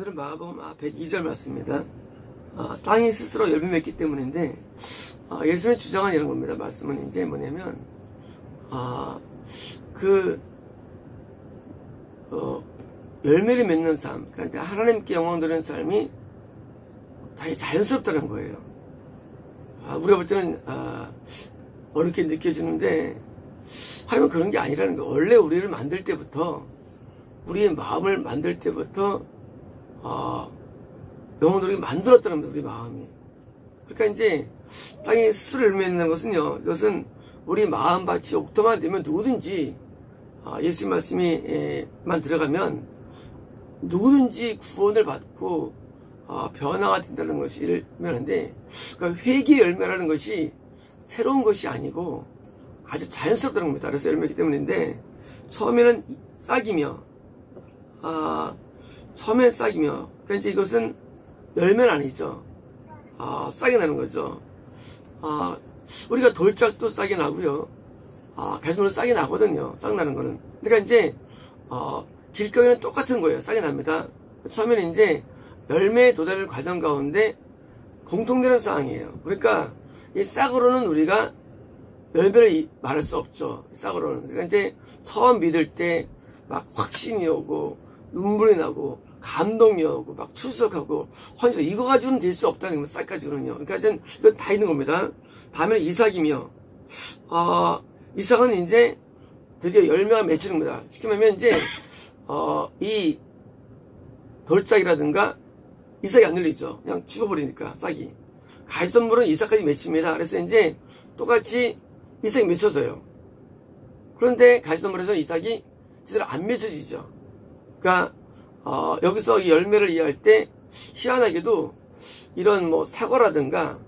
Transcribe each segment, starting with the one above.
오늘은 마가복음 102절 말씀입니다. 땅이 스스로 열매 맺기 때문인데, 예수님의 주장은 이런 겁니다. 말씀은 이제 뭐냐면, 열매를 맺는 삶, 그러니까 하나님께 영광 돌리는 삶이 되게 자연스럽다는 거예요. 우리가 볼 때는, 어렵게 느껴지는데, 하지만 그런 게 아니라는 거예요. 원래 우리를 만들 때부터, 우리의 마음을 만들 때부터, 영광 돌리게 만들었다는 겁니다, 우리 마음이. 그러니까 이제, 땅에 스스로 열매 맺는 것은요, 이것은 우리 마음밭이 옥토만 되면 누구든지, 예수님 말씀이만 들어가면, 누구든지 구원을 받고, 변화가 된다는 것이 열매인데, 그러니까 회개의 열매라는 것이 새로운 것이 아니고 아주 자연스럽다는 겁니다. 그래서 열매이기 때문인데, 처음에는 싹이며, 그러니까 이제 이것은 열매는 아니죠. 싹이 나는 거죠. 우리가 돌짝도 싹이 나고요. 가지물도 싹이 나거든요. 싹 나는 거는. 그러니까 이제, 길거리는 똑같은 거예요. 싹이 납니다. 처음에는 이제 열매에 도달할 과정 가운데 공통되는 사항이에요. 그러니까 이 싹으로는 우리가 열매를 말할 수 없죠. 싹으로는. 그러니까 이제 처음 믿을 때 막 확신이 오고 눈물이 나고 감동이 오고 막 출석하고 환희서 이거 가지고는 될 수 없다는 겁니다. 싹 가지고는요. 그러니까 이건 다 있는 겁니다. 반면에 이삭이며 이삭은 이제 드디어 열매가 맺히는 겁니다. 쉽게 말하면 이제 이 돌짝이라든가 이삭이 안 열리죠. 그냥 죽어버리니까 싹이. 가시덤불은 이삭까지 맺힙니다. 그래서 이제 똑같이 이삭이 맺혀져요. 그런데 가시덤불에서는 이삭이 제대로 안 맺혀지죠. 그러니까 여기서 이 열매를 이해할 때 희한하게도 이런 뭐 사과라든가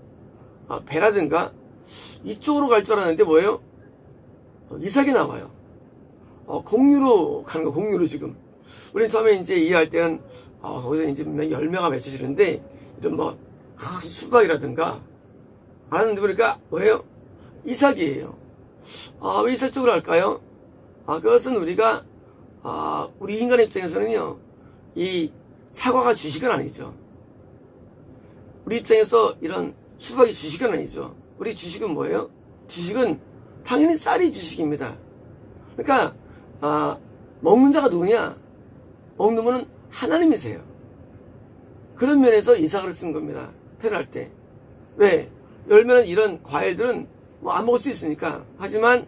배라든가 이쪽으로 갈 줄 알았는데 뭐예요? 이삭이 나와요. 공유로 가는 거, 공유로 지금. 우린 처음에 이제 이해할 때는 거기서 이제 열매가 맺혀지는데 이런 뭐 큰 수박이라든가 알았는데 보니까 뭐예요? 이삭이에요. 왜 이삭 쪽으로 갈까요? 그것은 우리가 우리 인간의 입장에서는요, 이 사과가 주식은 아니죠. 우리 입장에서 이런 수박이 주식은 아니죠. 우리 주식은 뭐예요? 주식은 당연히 쌀이 주식입니다. 그러니까 먹는 자가 누구냐? 먹는 분은 하나님이세요. 그런 면에서 이삭을 쓴 겁니다. 표현할 때. 왜? 열매는 이런 과일들은 뭐 안 먹을 수 있으니까. 하지만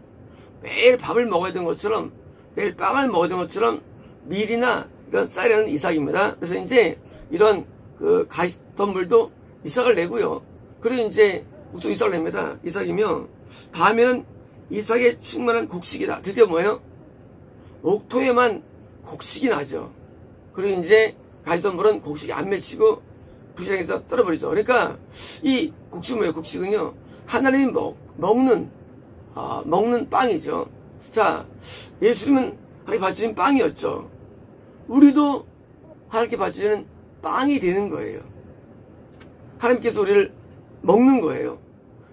매일 밥을 먹어야 되는 것처럼, 매일 빵을 먹어야 되는 것처럼 밀이나 이런 쌀이라는 이삭입니다. 그래서 이제 이런 가시덤불도 이삭을 내고요. 그리고 이제 또 이삭을 냅니다. 이삭이면 다음에는 이삭에 충만한 곡식이다. 드디어 뭐예요? 옥토에만 곡식이 나죠. 그리고 이제 가시덤불은 곡식이 안 맺히고 부시장에서 떨어버리죠. 그러니까 이 곡식은 뭐예요? 곡식은요, 하나님이 먹는 빵이죠. 자, 예수님은 하나님께 바치신 빵이었죠. 우리도 하나님께 바치는 빵이 되는 거예요. 하나님께서 우리를 먹는 거예요.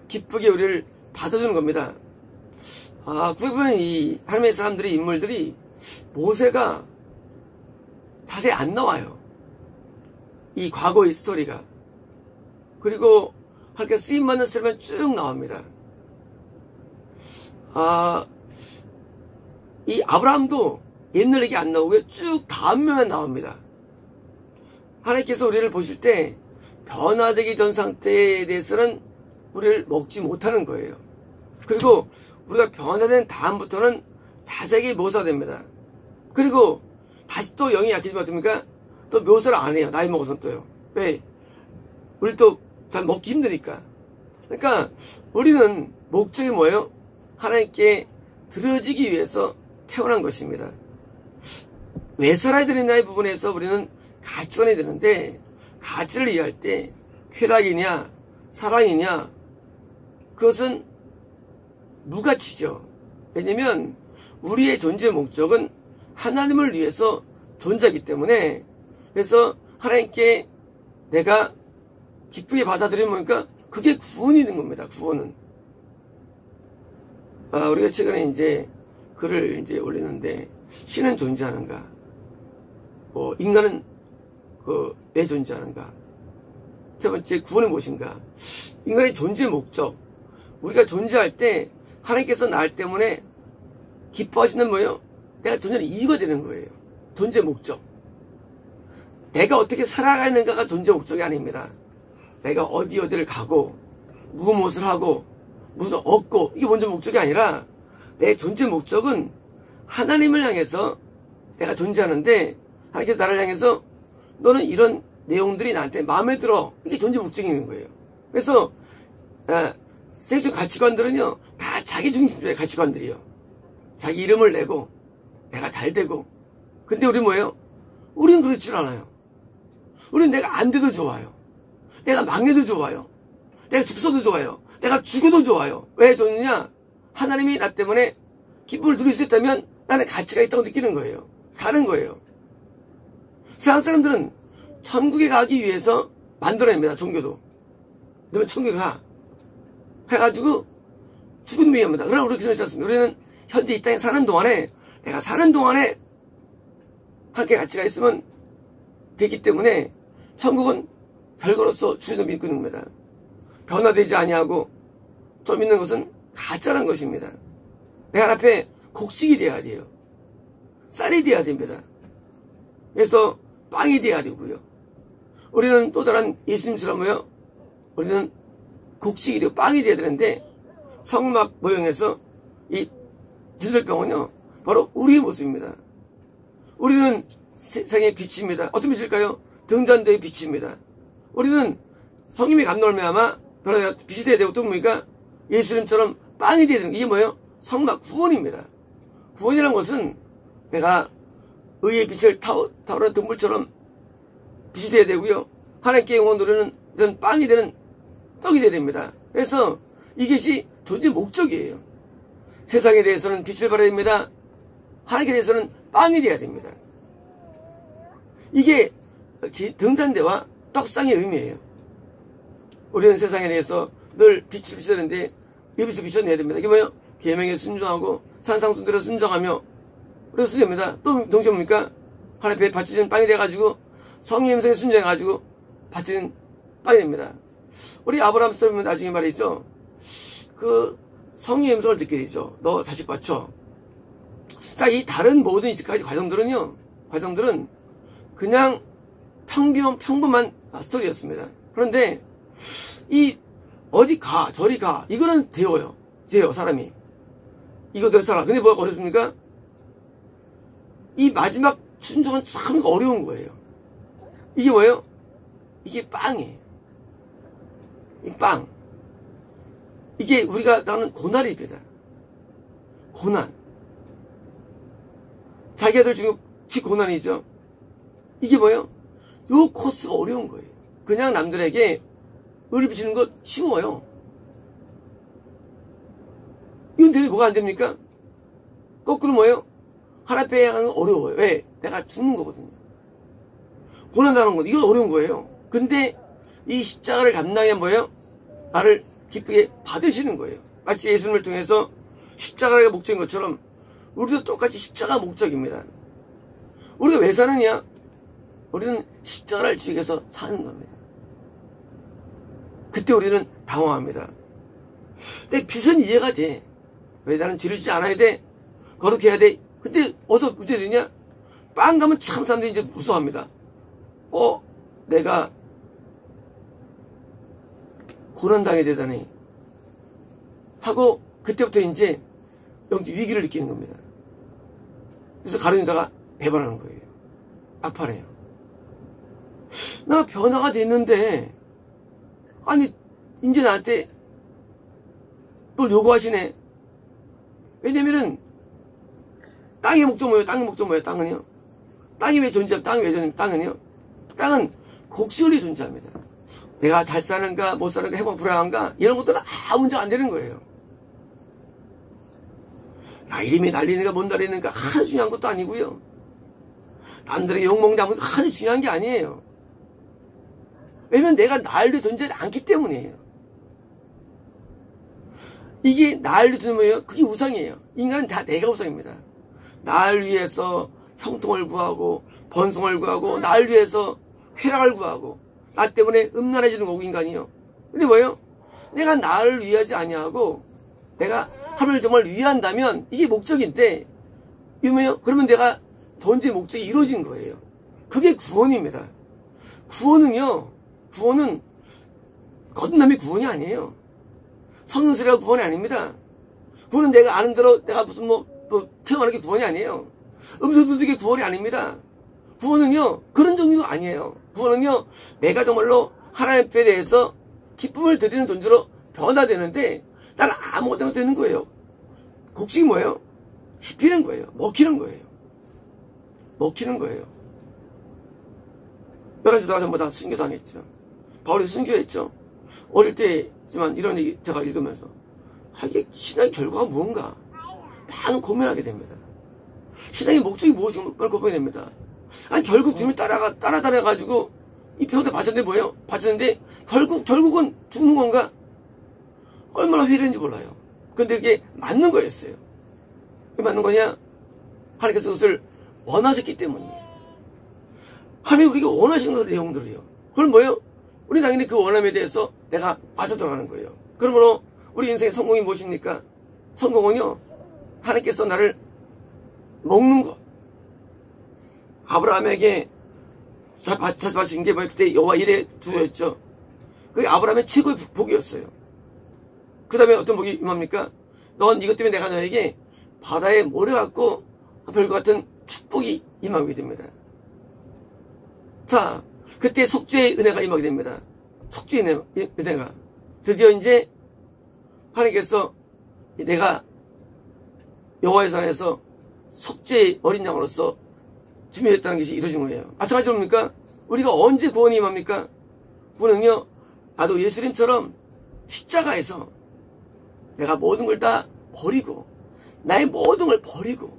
기쁘게 우리를 받아주는 겁니다. 그러면 이 하나님의 사람들이, 인물들이 모세가 자세히 안 나와요. 이 과거의 스토리가. 그리고 하나님께 쓰임받는 스토리만 쭉 나옵니다. 이 아브라함도 옛날 얘기 안 나오고요. 쭉 다음에만 나옵니다. 하나님께서 우리를 보실 때 변화되기 전 상태에 대해서는 우리를 먹지 못하는 거예요. 그리고 우리가 변화된 다음부터는 자세하게 묘사가 됩니다. 그리고 다시 또 영이 약해지면 어떻습니까? 또 묘사를 안 해요. 나이 먹어서는 또요. 왜? 우리 또 잘 먹기 힘드니까. 그러니까 우리는 목적이 뭐예요? 하나님께 드려지기 위해서 태어난 것입니다. 왜 살아야 되느냐의 부분에서 우리는 가치가 돼야 되는데, 가치를 이해할 때 쾌락이냐 사랑이냐, 그것은 무가치죠. 왜냐면 우리의 존재 목적은 하나님을 위해서 존재하기 때문에. 그래서 하나님께 내가 기쁘게 받아들이면 뭐니까 그게 구원이 있는 겁니다. 구원은. 우리가 최근에 이제 글을 이제 올리는데, 신은 존재하는가? 인간은 왜 존재하는가? 세 번째, 구원이 무엇인가? 인간의 존재 목적. 우리가 존재할 때 하나님께서 나 때문에 기뻐하시는 뭐예요? 내가 존재하는 이유가 되는 거예요. 존재 목적. 내가 어떻게 살아가는가가 존재 목적이 아닙니다. 내가 어디를 가고 무엇을 하고 무엇을 얻고 이게 먼저 목적이 아니라 내 존재 목적은 하나님을 향해서 내가 존재하는데 하나님께서 나를 향해서 너는 이런 내용들이 나한테 마음에 들어. 이게 존재 목적이 있는 거예요. 그래서 세계적 가치관들은요 다 자기 중심주의 가치관들이요. 자기 이름을 내고 내가 잘 되고. 근데 우리 뭐예요? 우리는 그렇지 않아요. 우리는 내가 안 돼도 좋아요. 내가 망해도 좋아요. 내가 죽어도 좋아요. 내가 죽어도 좋아요. 왜 좋느냐? 하나님이 나 때문에 기쁨을 누릴 수 있다면 나는 가치가 있다고 느끼는 거예요. 다른 거예요. 세상 사람들은 천국에 가기 위해서 만들어냅니다. 종교도. 그러면 천국에 가. 해가지고 죽은 위험합니다. 그러나 우리는 그렇지 않습니다. 우리는 현재 이 땅에 사는 동안에 내가 사는 동안에 함께 가치가 있으면 되기 때문에 천국은 별거로서 주님을 믿고 있는 겁니다. 변화되지 아니하고 좀 있는 것은 가짜란 것입니다. 내가 앞에 곡식이 돼야 돼요. 쌀이 돼야 됩니다. 그래서 빵이 돼야 되고요. 우리는 또 다른 예수님처럼 뭐요? 우리는 곡식이 되고 빵이 돼야 되는데 성막 모형에서 이 진설병은요 바로 우리의 모습입니다. 우리는 세상의 빛입니다. 어떤 빛일까요? 등잔대의 빛입니다. 우리는 성님의 감동을 말미암아 변화가 빛이 돼야 되고 또 뭡니까? 예수님처럼 빵이 돼야 되는 게 이게 뭐예요? 성막 구원입니다. 구원이라는 것은 내가 의의 빛을 타오르는 등불처럼 빛이 돼야 되고요. 하나님께 영광 누리는 이런 빵이 되는 떡이 돼야 됩니다. 그래서 이것이 존재 목적이에요. 세상에 대해서는 빛을 발해야 됩니다. 하나님께 대해서는 빵이 돼야 됩니다. 이게 등잔대와 떡상의 의미예요. 우리는 세상에 대해서 늘 빛을 비춰야 되는데 이 빛을 비춰내야 됩니다. 이게 뭐예요? 계명에 순종하고 산상순대로 순종하며 그래서 순종합니다. 또 동시에 뭡니까? 하나님 앞에 바쳐진 빵이 돼가지고 성의 음성에 순종해가지고 바쳐진 빵이 됩니다. 우리 아브라함 스토리 보면 나중에 말이죠. 그 성의 음성을 듣게 되죠. 너 자식 바쳐. 자, 이 다른 모든 이때까지 과정들은 그냥 평범한 스토리였습니다. 그런데 이 어디 가 저리 가 이거는 돼요 사람이 이거대로 살아. 근데 뭐가 어렵습니까? 이 마지막 순종은 참 어려운 거예요. 이게 뭐예요? 이게 빵이에요. 이 빵. 이게 우리가 나는 고난입니다. 고난. 자기 아들 중에 고난이죠. 이게 뭐예요? 요 코스가 어려운 거예요. 그냥 남들에게 의를 비치는 것 쉬워요. 이건 되게 뭐가 안 됩니까? 거꾸로 뭐예요? 하나님 앞에 하는 건 어려워요. 왜? 내가 죽는 거거든요. 고난당하는 건 이건 어려운 거예요. 근데 이 십자가를 감당하면 뭐예요? 나를 기쁘게 받으시는 거예요. 마치 예수님을 통해서 십자가가 목적인 것처럼 우리도 똑같이 십자가 목적입니다. 우리가 왜 사느냐? 우리는 십자가를 지기 위해서 사는 겁니다. 그때 우리는 당황합니다. 근데 빛은 이해가 돼. 왜 나는 죄를 짓지 않아야 돼? 거룩해야 돼? 근데 어디서 문제되냐? 빵 가면 참 사람들이 이제 무서워합니다. 내가 고난당해야 되다니 하고 그때부터 이제 영적 위기를 느끼는 겁니다. 그래서 가룟유다가 배반하는 거예요. 악파래요. 나 변화가 됐는데 아니 이제 나한테 또 요구하시네. 왜냐면은 땅의 목적 뭐예요? 땅의 목적 뭐예요? 땅은요? 땅이 왜 존재합니까? 땅이 왜 존재합니까? 땅은요? 땅은 곡식을 위해 존재합니다. 내가 잘 사는가 못 사는가 행복 불행한가 이런 것들은 아무 문제가 안 되는 거예요. 나 이름이 날리는가 못 날리는가 하나 중요한 것도 아니고요. 남들에게 욕먹는다 하나 중요한 게 아니에요. 왜냐면 내가 나를 위해 존재하지 않기 때문이에요. 이게 나를 위해 존재하는 거예요. 그게 우상이에요. 인간은 다 내가 우상입니다. 나를 위해서 형통을 구하고 번성을 구하고 나를 위해서 쾌락을 구하고 나 때문에 음란해지는 거고 인간이요. 근데 뭐예요? 내가 나를 위하지 아니하고 내가 하나님을 정말 위한다면 이게 목적인데 이거요? 그러면 내가 전제 목적이 이루어진 거예요. 그게 구원입니다. 구원은 거듭남이 구원이 아니에요. 성령스레가 구원이 아닙니다. 구원은 내가 아는 대로 내가 무슨 체험하는 게 구원이 아니에요. 음성 듣는 게 구원이 아닙니다. 구원은요 그런 종류가 아니에요. 구원은요 내가 정말로 하나님 앞에 대해서 기쁨을 드리는 존재로 변화되는데 난 아무것도 되는 거예요. 곡식이 뭐예요? 씹히는 거예요. 먹히는 거예요. 먹히는 거예요. 11시대가 전부 다 순교당했죠. 바울이 순교했죠. 어릴 때지만 이런 얘기 제가 읽으면서 이게 신앙의 결과가 무언가 많은 고민하게 됩니다. 신앙의 목적이 무엇인가 고민이 됩니다. 아니 결국 주님이 따라다녀가지고 이 병원에 바쳤는데 뭐예요? 바쳤는데 결국은 죽는 건가? 얼마나 회의했는지 몰라요. 근데 그게 맞는 거였어요. 왜 맞는 거냐? 하나님께서 그것을 원하셨기 때문이에요. 하나님이 우리가 원하시는 그 내용들이요. 그럼 뭐예요? 우리 당연히 그 원함에 대해서 내가 빠져들어가는 거예요. 그러므로 우리 인생의 성공이 무엇입니까? 성공은요, 하나님께서 나를 먹는 것. 아브라함에게 자주하신 게 뭐예요? 그때 여호와 일에 두였죠. 그게 아브라함의 최고의 복이었어요. 그 다음에 어떤 복이 임합니까? 넌 이것 때문에 내가 너에게 바다에 모래 같고 별과 같은 축복이 임하게 됩니다. 자, 그때 속죄의 은혜가 임하게 됩니다. 속죄의 은혜가. 드디어 이제 하나님께서 내가 여호와의 산에서 속죄의 어린 양으로서 준비했다는 것이 이루어진 거예요. 마찬가지로 뭡니까? 우리가 언제 구원이 임합니까? 구원은요, 나도 예수님처럼 십자가에서 내가 모든 걸 다 버리고 나의 모든 걸 버리고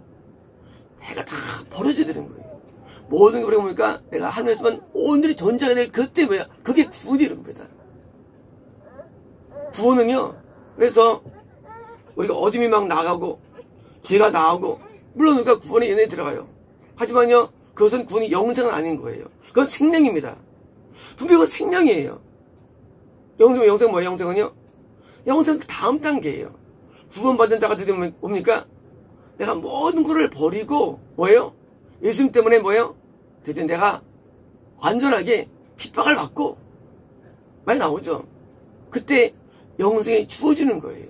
내가 다 버려져야 되는 거예요. 모든 게 버리고 뭡니까? 내가 하늘에서만 온전히 존재하게 될 그때 뭐야? 그게 구원이라는 겁니다. 구원은요, 그래서 우리가 어둠이 막 나가고 죄가 나오고 물론 우리가 구원의 연애에 들어가요. 하지만요, 그것은 구원이 영생은 아닌 거예요. 그건 생명입니다. 분명히 그건 생명이에요. 영생 뭐예요? 영생은요? 영생은 그 다음 단계예요. 구원받은 자가 드디어 뭡니까? 내가 모든 것을 버리고 뭐예요? 예수님 때문에 뭐예요? 드디어 내가 완전하게 핍박을 받고 많이 나오죠. 그때 영생이 주어지는 거예요.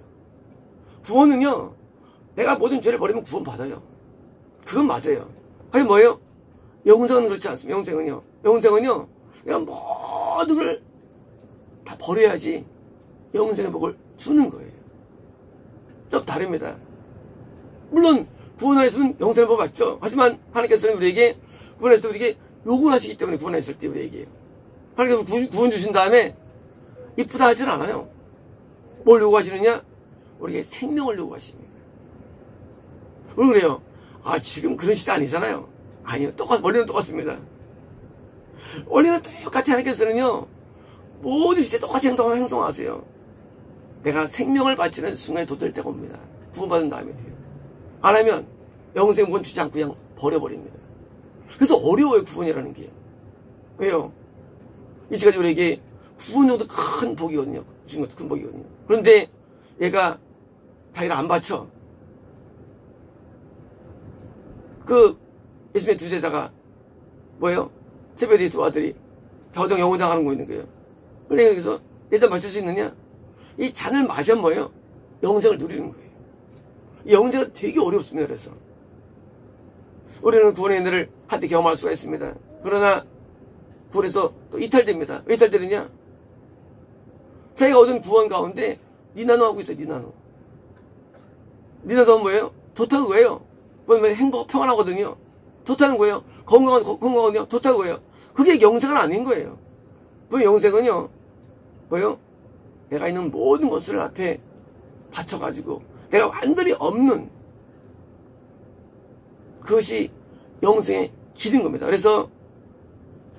구원은요, 내가 모든 죄를 버리면 구원받아요. 그건 맞아요. 하지만 뭐예요? 영생은 그렇지 않습니다. 영생은요 내가 모든 걸 다 버려야지 영생의 복을 주는 거예요. 좀 다릅니다. 물론 구원하였으면 영생의 복 받죠. 하지만 하나님께서는 우리에게 구원했을 때 우리에게 요구를 하시기 때문에 구원했을 때 우리에게 하나님께서 구원 주신 다음에 이쁘다 하진 않아요. 뭘 요구하시느냐? 우리에게 생명을 요구하십니다. 왜 그래요? 아, 지금 그런 시대 아니잖아요. 아니요, 원리는 똑같습니다. 원리는 똑같이 하나님께서는요, 모든 시대에 똑같이 행동하세요. 내가 생명을 바치는 순간에 도될 때가 옵니다. 구원받은 다음에 돼요. 안 하면 영생 구원 주지 않고 그냥 버려버립니다. 그래서 어려워요, 구원이라는 게. 왜요? 이제까지 우리에게 구원 정도 큰 복이거든요. 주신 것도 큰 복이거든요. 그런데 얘가 자기를 안 바쳐. 그 예수님의 두 제자가 뭐예요? 제베데의 두 아들이 더정 영혼장 하는 거 있는 거예요. 그러니까 여기서 내 잔 마실 수 있느냐? 이 잔을 마시면 뭐예요? 영생을 누리는 거예요. 이 영생은 되게 어렵습니다. 그래서 우리는 구원의 은혜를 한때 경험할 수가 있습니다. 그러나 구원에서 또 이탈됩니다. 왜 이탈되느냐? 자기가 얻은 구원 가운데 니나노 하고 있어요. 니나노는 뭐예요? 좋다고 왜요? 뭐냐면 행복 평안하거든요. 좋다는 거예요. 건강하거든요. 좋다고 해요. 그게 영생은 아닌 거예요. 그 영생은요, 뭐예요? 내가 있는 모든 것을 앞에 바쳐가지고 내가 완전히 없는 그것이 영생의 길인 겁니다. 그래서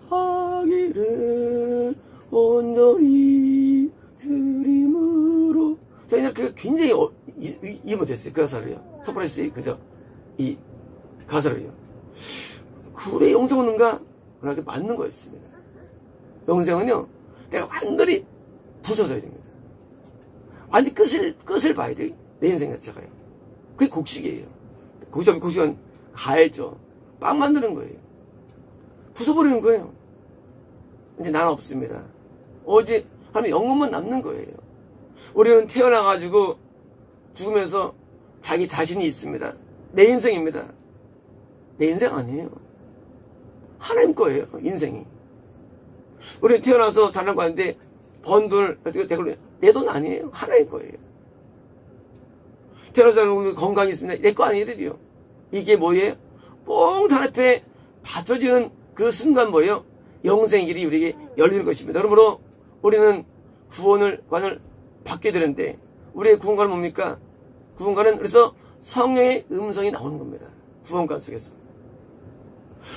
자기를 온전히 드림으로 저희는 그게 굉장히 이해 못했어요. 그 가사를요. 서프라이스 그죠? 이 가사를요. 그래 영생 없는가? 그렇게 맞는 거였습니다. 영생은요, 내가 완전히 부서져야 됩니다. 완전히 끝을 봐야 돼. 내 인생 자체가요. 그게 곡식이에요. 곡식은 가열죠. 빵 만드는 거예요. 부숴버리는 거예요. 이제 나는 없습니다. 오직 하나님 영혼만 남는 거예요. 우리는 태어나가지고 죽으면서 자기 자신이 있습니다. 내 인생입니다. 내 인생 아니에요. 하나님 거예요. 인생이. 우리는 태어나서 자라고 하는데 번 돈을 내 돈 아니에요. 하나님 거예요. 태어나서 자라고 건강이 있습니다. 내 거 아니래요. 이게 뭐예요? 뽕탄 앞에 받쳐지는 그 순간 뭐예요? 영생의 길이 우리에게 열리는 것입니다. 그러므로 우리는 구원을 받게 되는데 우리의 구원관은 뭡니까? 구원관은 그래서 성령의 음성이 나오는 겁니다. 구원관 속에서.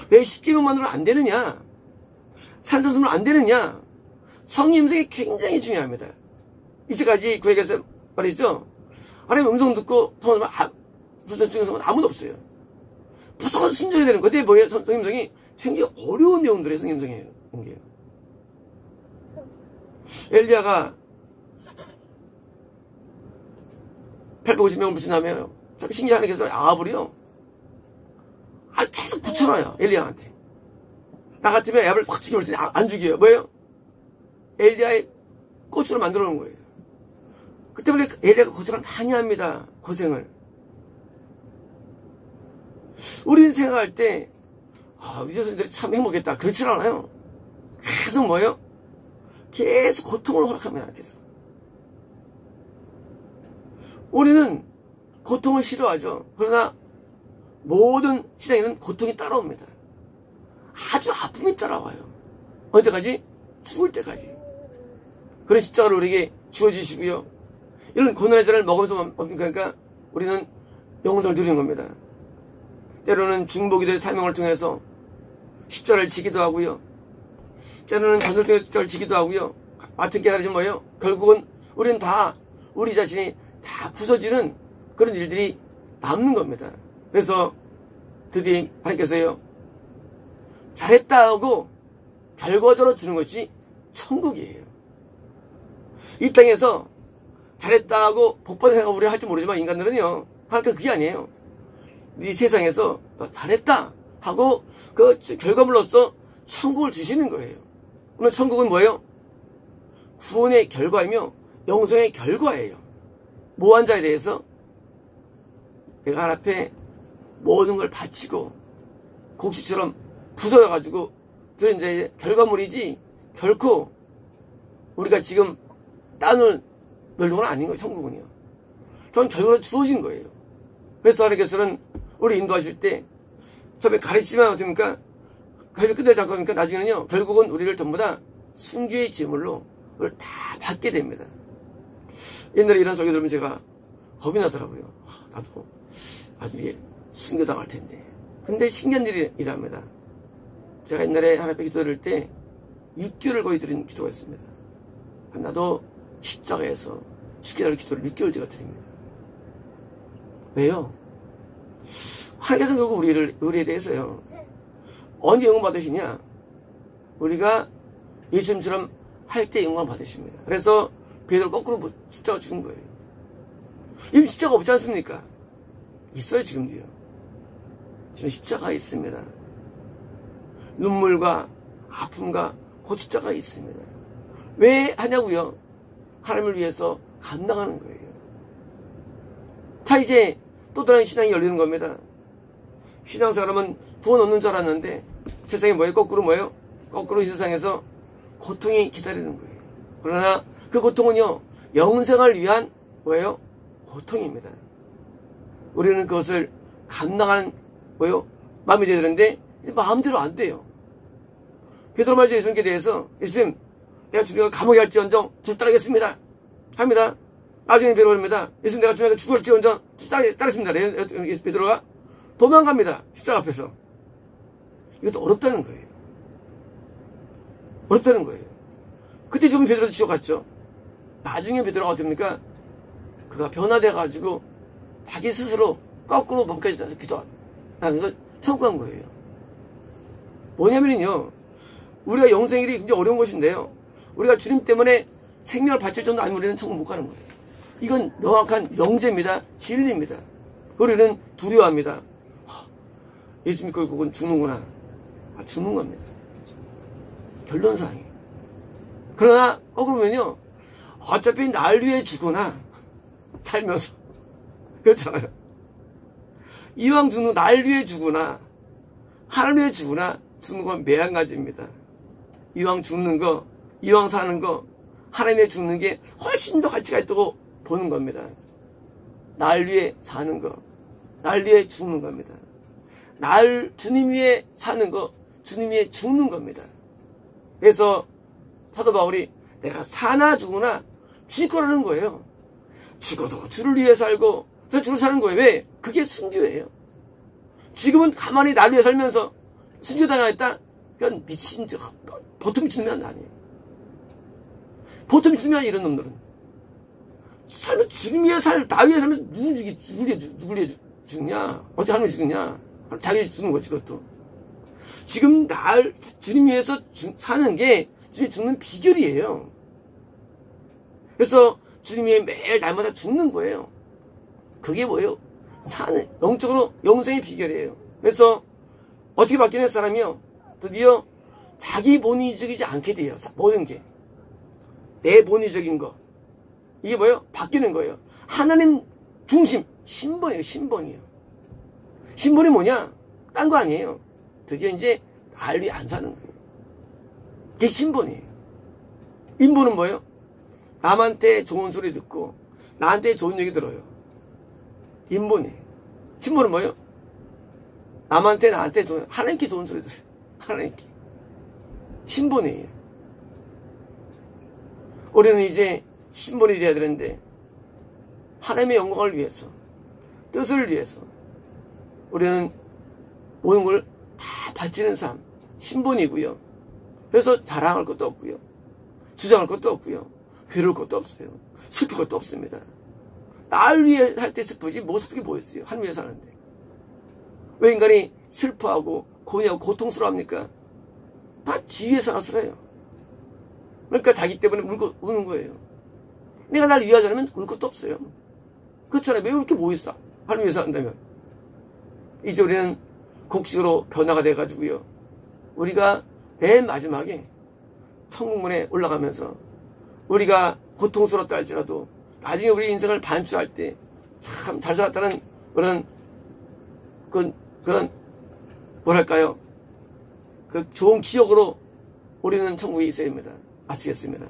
왜 십계명만으로 안 되느냐? 산성수로 안 되느냐? 성령 음성이 굉장히 중요합니다. 이제까지 구약에서 말이죠. 하나님 음성 듣고 부서 중에서 아무도 없어요. 무조건 순종해야 되는 거예요. 근데 뭐예요? 성령 음성이 굉장히 어려운 내용들의 성령 음성이에요. 엘리야가 850명을 불신하며 참 신기한 게 있어요. 아합을요. 계속 붙여놔요. 엘리야한테. 나 같으면 애를 확 죽여볼 텐데 안 죽여요. 뭐예요? 엘리야의 고추를 만들어 놓은 거예요. 그 때문에 엘리야가 고생을 많이 합니다. 고생을. 우리는 생각할 때 의사선생들이 참 행복했다. 그렇지 않아요. 계속 뭐예요? 계속 고통을 허락하면 계속. 우리는 고통을 싫어하죠. 그러나 모든 신앙에는 고통이 따라옵니다. 아주 아픔이 따라와요. 언제까지? 죽을 때까지. 그런 십자가를 우리에게 주어주시고요. 이런 고난의 자를 먹으면서 그러니까 우리는 영생을 누리는 겁니다. 때로는 중보기도의 사명을 통해서 십자가를 지기도 하고요. 때로는 전도를 통해서 십자가를 지기도 하고요. 같은 깨달으신 뭐예요? 결국은 우리는 다 우리 자신이 다 부서지는 그런 일들이 남는 겁니다. 그래서 드디어 하나님께서요. 잘했다고 결과적으로 주는 것이 천국이에요. 이 땅에서 잘했다고 복받은 생각 우리가 할지 모르지만 인간들은요. 하나님께 그게 아니에요. 이 세상에서 너 잘했다 하고 그 결과물로서 천국을 주시는 거예요. 오늘 천국은 뭐예요? 구원의 결과이며 영생의 결과예요. 모한 자에 대해서 내가 하나님 앞에 모든 걸 바치고 곡식처럼 부서져가지고 들은 이제 결과물이지 결코 우리가 지금 따놓은 멸종은 아닌 거예요. 천국은요. 저는 결과로 주어진 거예요. 그래서 하나님께서는 우리 인도하실 때 처음에 가르치면 어떻습니까? 가르치 끝내지 않고 하니까 나중에는요. 결국은 우리를 전부 다 순교의 제물로 그걸 다 받게 됩니다. 옛날에 이런 설교 들으면 제가 겁이 나더라고요. 나도 나중에 순교당할 텐데. 근데 신기한 일이랍니다. 제가 옛날에 하나님 앞에 기도 드릴 때 6개월을 거의 드린 기도가 있습니다. 나도 십자가에서 죽게 달 기도를 6개월 제가 드립니다. 왜요? 하나님께서 결국 우리에 대해서요. 언제 영광 받으시냐? 우리가 예수님처럼 할 때 영광 받으십니다. 그래서 베드로 거꾸로 십자가 죽은 거예요. 이미 십자가 없지 않습니까? 있어요, 지금도요. 지금 십자가 있습니다. 눈물과 아픔과 그 십자가 있습니다. 왜 하냐고요? 하나님을 위해서 감당하는 거예요. 자, 이제 또 다른 신앙이 열리는 겁니다. 신앙생활하면 구원 얻는 줄 알았는데 세상에 뭐예요? 거꾸로 뭐예요? 거꾸로 이 세상에서 고통이 기다리는 거예요. 그러나 그 고통은요, 영생을 위한 뭐예요? 고통입니다. 우리는 그것을 감당하는 뭐예요? 마음이 되야 되는데 마음대로 안 돼요. 베드로 말씀 예수님께 대해서 예수님, 내가 주님과 감옥에 갈지언정 주 따르겠습니다. 합니다. 나중에 베드로입니다. 예수님, 내가 주님과 죽을지언정 주 따르겠습니다. 베드로가 도망갑니다. 십자가 앞에서. 이것도 어렵다는 거예요. 어렵다는 거예요. 그때 좀 베드로도 지옥 갔죠. 나중에 베드로가 어떻게 됩니까? 그가 변화돼가지고 자기 스스로 거꾸로 먹혀지다 기도하는 거 천국 간 거예요. 뭐냐면요. 우리가 영생일이 굉장히 어려운 것인데요. 우리가 주님 때문에 생명을 바칠 정도 아니면 우리는 천국 못 가는 거예요. 이건 명확한 명제입니다. 진리입니다. 우리는 두려워합니다. 예수 믿고 결국은 죽는구나. 죽는 겁니다. 결론사항이에요. 그러나 그러면요. 어차피 날 위해 죽으나 살면서 그렇잖아요. 이왕 죽는 날 위해 죽으나 하나님 위해 죽으나 죽는 건 매한가지입니다. 이왕 죽는 거, 이왕 사는 거, 하나님 위해 죽는 게 훨씬 더 가치가 있다고 보는 겁니다. 날 위해 사는 거, 날 위해 죽는 겁니다. 주님 위해 사는 거, 주님 위해 죽는 겁니다. 그래서 사도 바울이 내가 사나 죽으나 주일 거라는 거예요. 죽어도 주를 위해 살고 저 주를 사는 거예요. 왜? 그게 순교예요. 지금은 가만히 날 위해 살면서 순교당하겠다? 그건 미친, 보통 미친놈이 아니에요. 보통 미친놈이 아니에요, 이런 놈들은. 살면 주님 위해 나 위해 살면서 누구 위해 죽냐? 어떻게 하나님이 죽냐? 자기 죽는 거지, 그것도. 지금 주님 위해서 사는 게 주님 죽는 비결이에요. 그래서 주님 위해 매일 날마다 죽는 거예요. 그게 뭐예요? 영적으로 영생의 비결이에요. 그래서 어떻게 바뀌는 사람이요? 드디어 자기 본의적이지 않게 돼요. 모든 게. 내 본의적인 거. 이게 뭐예요? 바뀌는 거예요. 하나님 중심. 신본이에요. 신본이에요. 신본이 뭐냐? 딴 거 아니에요. 드디어 이제 날 위해 안 사는 거예요. 그게 신본이에요. 인본은 뭐예요? 남한테 좋은 소리 듣고 나한테 좋은 얘기 들어요. 인본이에요. 신본은 뭐예요? 나한테 하나님께 좋은 소리 들어요. 하나님께. 신본이에요. 우리는 이제 신본이 돼야 되는데 하나님의 영광을 위해서, 뜻을 위해서 우리는 모든 걸 다 바치는 삶, 신본이고요. 그래서 자랑할 것도 없고요. 주장할 것도 없고요. 괴로울 것도 없어요. 슬플 것도 없습니다. 날 위해 할 때 슬프지 뭐 슬프게 뭐 있어요. 하나님 위해 사는데. 왜 인간이 슬퍼하고 고뇌하고 고통스러워합니까? 다 지 위해 살아서 해요. 그러니까 자기 때문에 우는 거예요. 내가 날 위하지 않으면 울 것도 없어요. 그렇잖아요. 왜 이렇게 뭐 있어? 하나님 위해서 한다면. 이제 우리는 곡식으로 변화가 돼가지고요. 우리가 맨 마지막에 천국문에 올라가면서 우리가 고통스럽다 할지라도 나중에 우리 인생을 반추할 때 참 잘 살았다는 그런 뭐랄까요? 그 좋은 기억으로 우리는 천국에 있어야 합니다. 마치겠습니다.